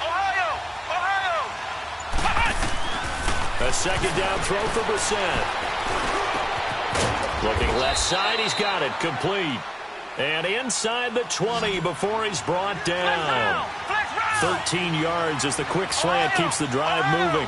Ohio! Ohio! A 2nd down throw for Brissett. Looking left side, he's got it, complete. And inside the 20 before he's brought down. 13 yards as the quick slant keeps the drive moving.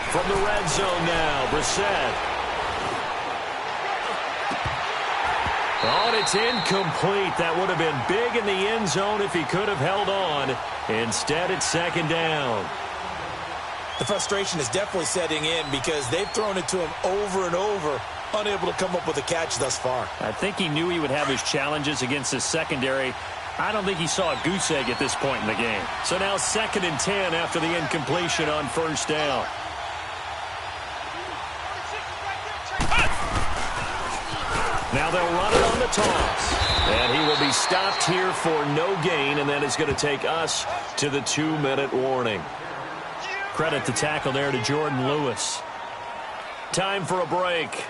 From the red zone now, Brissett. Oh, and it's incomplete. That would have been big in the end zone if he could have held on. Instead, it's 2nd down. The frustration is definitely setting in because they've thrown it to him over and over, unable to come up with a catch thus far. I think he knew he would have his challenges against his secondary. I don't think he saw a goose egg at this point in the game. So now 2nd and 10 after the incompletion on 1st down. Now they'll run it on the toss. And he will be stopped here for no gain, and that is going to take us to the 2-minute warning. Credit the tackle there to Jordan Lewis. Time for a break.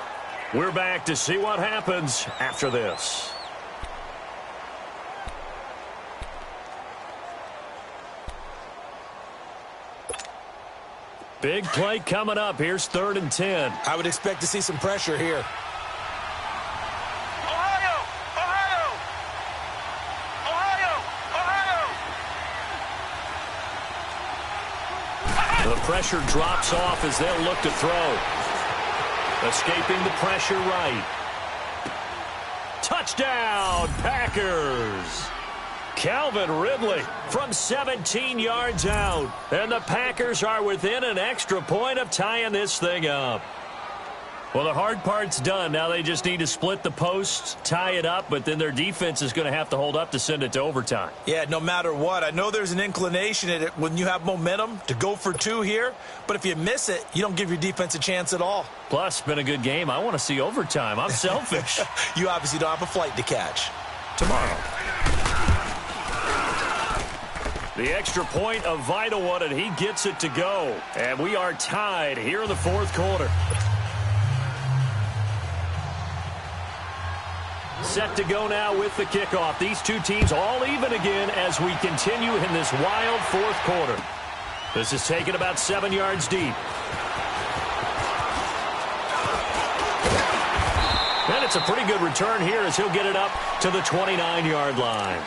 We're back to see what happens after this. Big play coming up. Here's 3rd and 10. I would expect to see some pressure here. The pressure drops off as they'll look to throw. Escaping the pressure right. Touchdown, Packers! Calvin Ridley from 17 yards out. And the Packers are within an extra point of tying this thing up. Well, the hard part's done. Now they just need to split the posts, tie it up, but then their defense is going to have to hold up to send it to overtime. Yeah, no matter what. I know there's an inclination in it when you have momentum to go for two here, but if you miss it, you don't give your defense a chance at all. Plus, it's been a good game. I want to see overtime. I'm selfish. You obviously don't have a flight to catch. Tomorrow. The extra point, a vital one, and he gets it to go. And we are tied here in the fourth quarter. Set to go now with the kickoff. These two teams all even again as we continue in this wild fourth quarter. This is taken about 7 yards deep. And it's a pretty good return here as he'll get it up to the 29-yard line.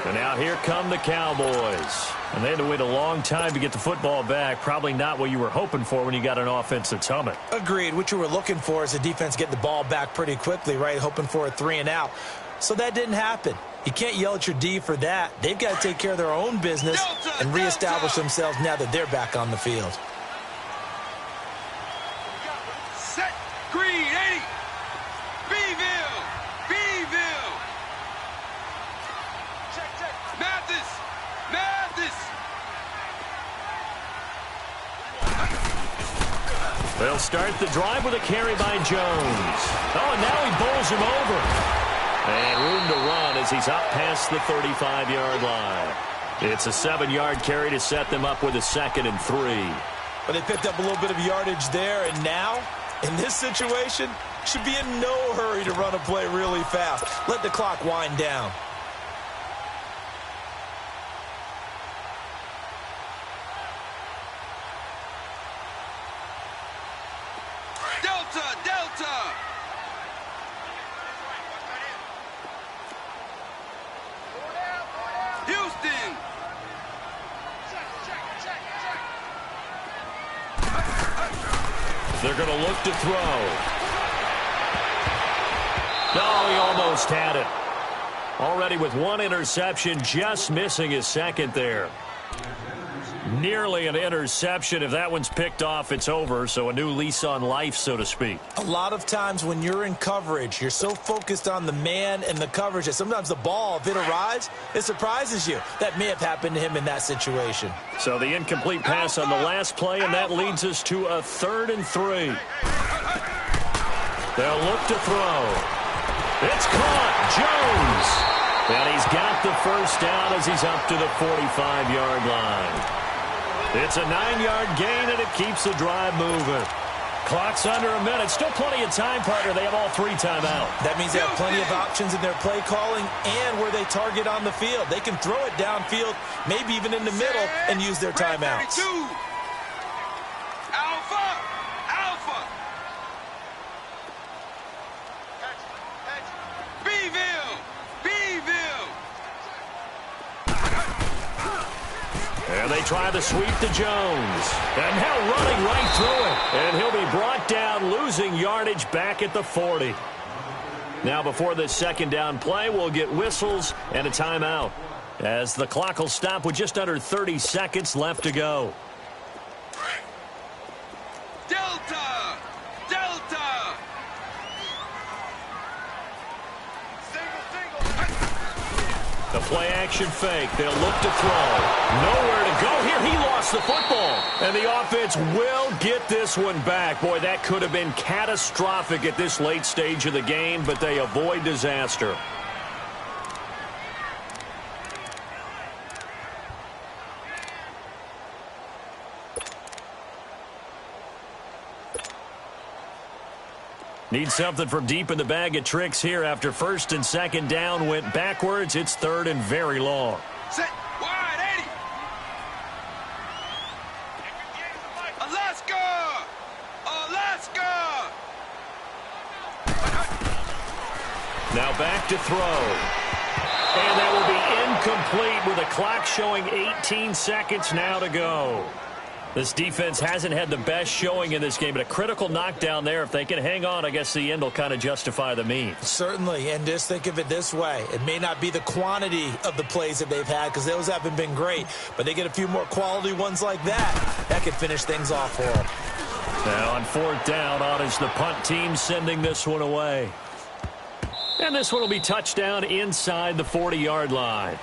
And now here come the Cowboys. And they had to wait a long time to get the football back. Probably not what you were hoping for when you got an offense that's humming. Agreed. What you were looking for is the defense getting the ball back pretty quickly, right? Hoping for a 3-and-out. So that didn't happen. You can't yell at your D for that. They've got to take care of their own business and reestablish themselves now that they're back on the field. Set. Green 80. Beeville. Beeville. Check, check. Mathis. Mathis. They'll start the drive with a carry by Jones. Oh, and now he bowls him over. And room to run as he's up past the 35-yard line. It's a 7-yard carry to set them up with a 2nd and 3. But they picked up a little bit of yardage there, and now, in this situation, should be in no hurry to run a play really fast. Let the clock wind down. Delta. Delta. Houston. They're going to look to throw. No, he almost had it. Already with one interception, just missing his second there. Nearly an interception. If that one's picked off, it's over. So a new lease on life, so to speak. A lot of times when you're in coverage, you're so focused on the man and the coverage that sometimes the ball, if it arrives, it surprises you. That may have happened to him in that situation. So the incomplete pass on the last play, and that leads us to a 3rd and 3. They'll look to throw. It's caught. Jones. And he's got the first down as he's up to the 45-yard line. It's a 9-yard gain, and it keeps the drive moving. Clock's under a minute. Still plenty of time, partner. They have all 3 timeouts. That means they have plenty of options in their play calling and where they target on the field. They can throw it downfield, maybe even in the middle, and use their timeouts. Alpha. Alpha. Beeville. Beeville. And they try the sweep to Jones. And now running right through it. And he'll be brought down, losing yardage back at the 40. Now before this 2nd down play, we'll get whistles and a timeout, as the clock will stop with just under 30 seconds left to go. Delta. Delta. The play-action fake. They'll look to throw. Nowhere to go here. He lost the football. And the offense will get this one back. Boy, that could have been catastrophic at this late stage of the game, but they avoid disaster. Need something from deep in the bag of tricks here after 1st and 2nd down went backwards. It's 3rd and very long. Set. Wide 80. Alaska. Alaska. Now back to throw. And that will be incomplete with the clock showing 18 seconds now to go. This defense hasn't had the best showing in this game, but a critical knockdown there. If they can hang on, I guess the end will kind of justify the means. Certainly, and just think of it this way. It may not be the quantity of the plays that they've had, because those haven't been great, but they get a few more quality ones like that. That could finish things off for them. Now on 4th down, on is the punt team sending this one away. And this one will be touchdown inside the 40-yard line.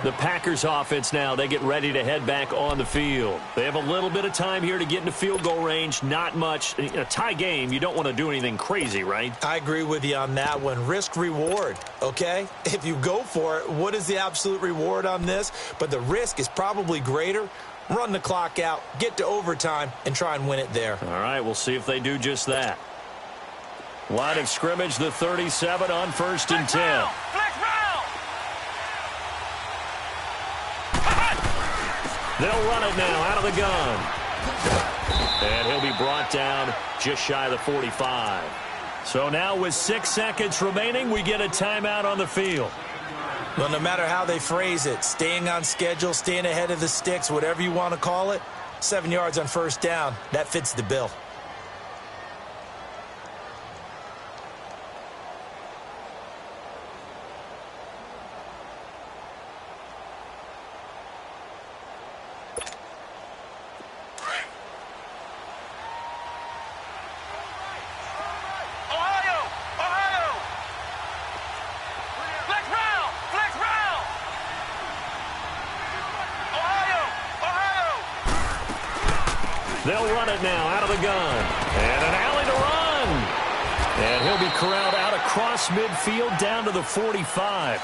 The Packers offense now, they get ready to head back on the field. They have a little bit of time here to get into field goal range, not much. In a tie game, you don't want to do anything crazy, right? I agree with you on that one. Risk-reward, okay? If you go for it, what is the absolute reward on this? But the risk is probably greater. Run the clock out, get to overtime, and try and win it there. All right, we'll see if they do just that. Line of scrimmage, the 37 on 1st and 10. They'll run it now out of the gun. And he'll be brought down just shy of the 45. So now with 6 seconds remaining, we get a timeout on the field. Well, no matter how they phrase it, staying on schedule, staying ahead of the sticks, whatever you want to call it, 7 yards on 1st down, that fits the bill. They'll run it now out of the gun. And an alley to run. And he'll be corralled out across midfield down to the 45.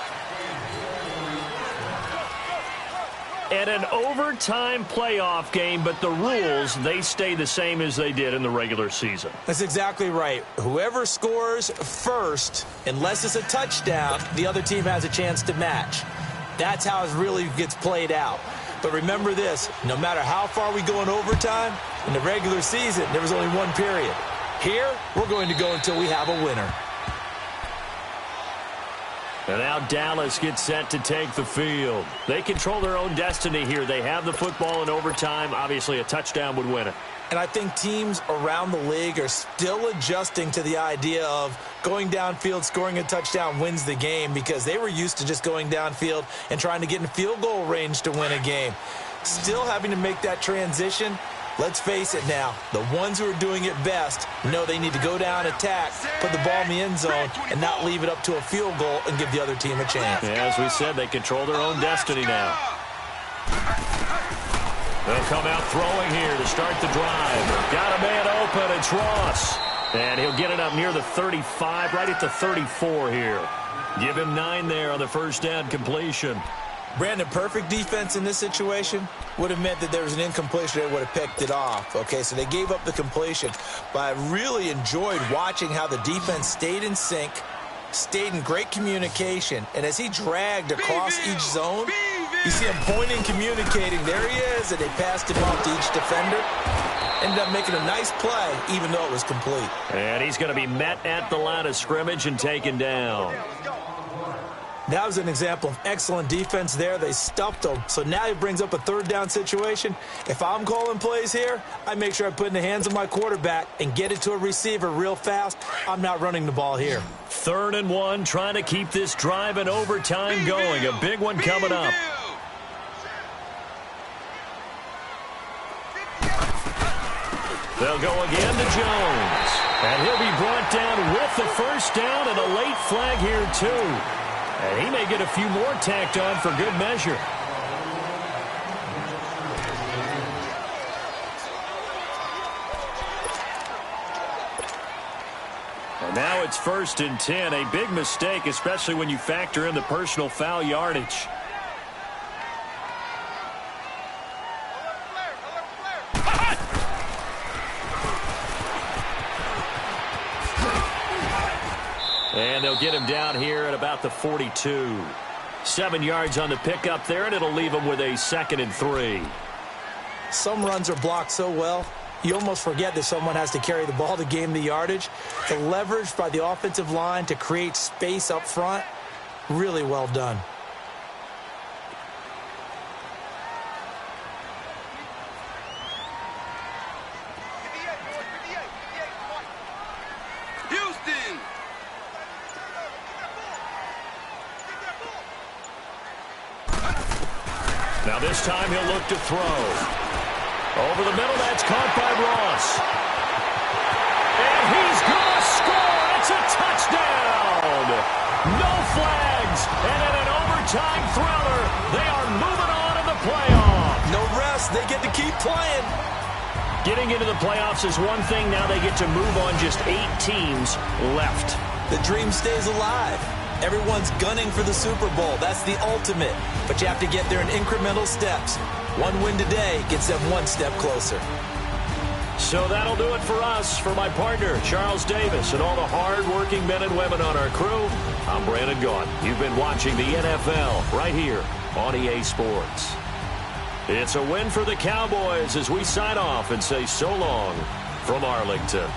And an overtime playoff game, but the rules, they stay the same as they did in the regular season. That's exactly right. Whoever scores first, unless it's a touchdown, the other team has a chance to match. That's how it really gets played out. But remember this, no matter how far we go in overtime, in the regular season, there was only one period. Here, we're going to go until we have a winner. And now Dallas gets set to take the field. They control their own destiny here. They have the football in overtime. Obviously, a touchdown would win it. And I think teams around the league are still adjusting to the idea of going downfield, scoring a touchdown wins the game, because they were used to just going downfield and trying to get in field goal range to win a game. Still having to make that transition. Let's face it now, the ones who are doing it best know they need to go down, attack, put the ball in the end zone, and not leave it up to a field goal and give the other team a chance. Yeah, as we said, they control their own destiny now. They'll come out throwing here to start the drive. Got a man open. It's Ross. And he'll get it up near the 35, right at the 34 here. Give him 9 there on the 1st down completion. Brandon, perfect defense in this situation would have meant that there was an incompletion. They would have picked it off. Okay, so they gave up the completion. But I really enjoyed watching how the defense stayed in sync, stayed in great communication, and as he dragged across each zone, you see him pointing, communicating. There he is, and they passed him off to each defender. Ended up making a nice play, even though it was complete. And he's going to be met at the line of scrimmage and taken down. That was an example of excellent defense there. They stuffed him. So now he brings up a 3rd down situation. If I'm calling plays here, I make sure I put it in the hands of my quarterback and get it to a receiver real fast. I'm not running the ball here. 3rd and 1, trying to keep this drive in overtime going. A big one coming up. They'll go again to Jones. And he'll be brought down with the 1st down and a late flag here too. And he may get a few more tacked on for good measure. And now it's 1st and 10. A big mistake, especially when you factor in the personal foul yardage. And they'll get him down here at about the 42. 7 yards on the pickup there, and it'll leave him with a 2nd and 3. Some runs are blocked so well, you almost forget that someone has to carry the ball to gain the yardage. The leverage by the offensive line to create space up front, really well done. Now this time he'll look to throw. Over the middle, that's caught by Ross. And he's going to score. It's a touchdown. No flags. And in an overtime thriller, they are moving on in the playoffs. No rest. They get to keep playing. Getting into the playoffs is one thing. Now they get to move on. Just 8 teams left. The dream stays alive. Everyone's gunning for the Super Bowl. That's the ultimate. But you have to get there in incremental steps. One win today gets them one step closer. So that'll do it for us. For my partner, Charles Davis, and all the hard-working men and women on our crew, I'm Brandon Gaudin. You've been watching the NFL right here on EA Sports. It's a win for the Cowboys as we sign off and say so long from Arlington.